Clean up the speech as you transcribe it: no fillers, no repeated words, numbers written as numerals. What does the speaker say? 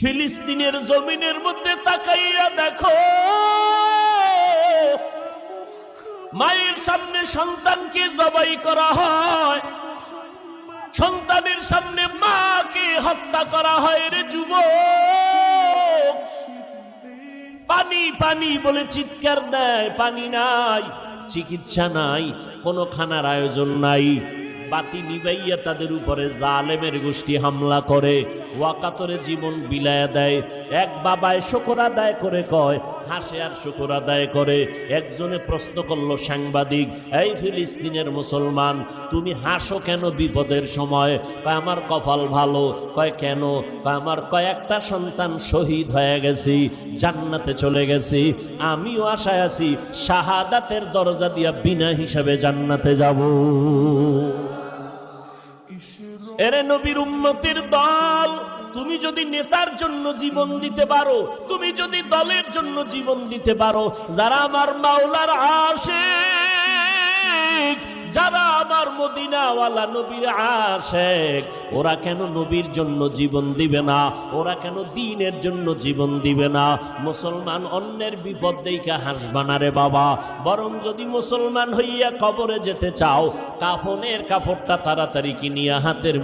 ফিলিস্তিনের জমিনের মধ্যে তাকাইয়া দেখো, মায়ের সামনে সন্তানকে জবাই করা হয়, সন্তানের সামনে মাকে হত্যা করা হয়। রে যুবক, পানি পানি বলে চিৎকার দেয়, পানি নাই, চিকিৎসা নাই, কোনো খানার আয়োজন নাই। বাতি নিবাইয়া তাদের উপরে জালেমের গোষ্ঠী হামলা করে, ওয়াকাতরে জীবন বিলায়া দেয়। এক বাবায় শুকর আদায় করে কয়, হাসে আর শুকর আদায় করে। একজনে প্রশ্ন করলো সাংবাদিক, এই ফিলিস্তিনের মুসলমান, তুমি হাসো কেন বিপদের সময়? কয় আমার কপাল ভালো। কয় কেন? কয় আমার কয়েকটা সন্তান শহীদ হয়ে গেছি, জান্নাতে চলে গেছি, আমিও আশায় আছি শাহাদাতের দরজা দিয়া বিনা হিসাবে জান্নাতে যাব। এরে নবীর উম্মতের দল, তুমি যদি নেতার জন্য জীবন দিতে পারো, তুমি যদি দলের জন্য জীবন দিতে পারো, যারা আমার মাওলার আশিক, যারা আমার মদিনাওয়ালা নবীর আশিক, ওরা কেন নবীর জন্য জীবন দিবে না? ওরা কেন দ্বীনের জন্য জীবন দিবে না? মুসলমান অন্যের বিপদ দেইখা হাসবা না রে বাবা, বরং যদি মুসলমান হইয়া কবরে যেতে চাও, কাফনের কাপড়টা তাড়াতাড়ি কিনিয়া হাতের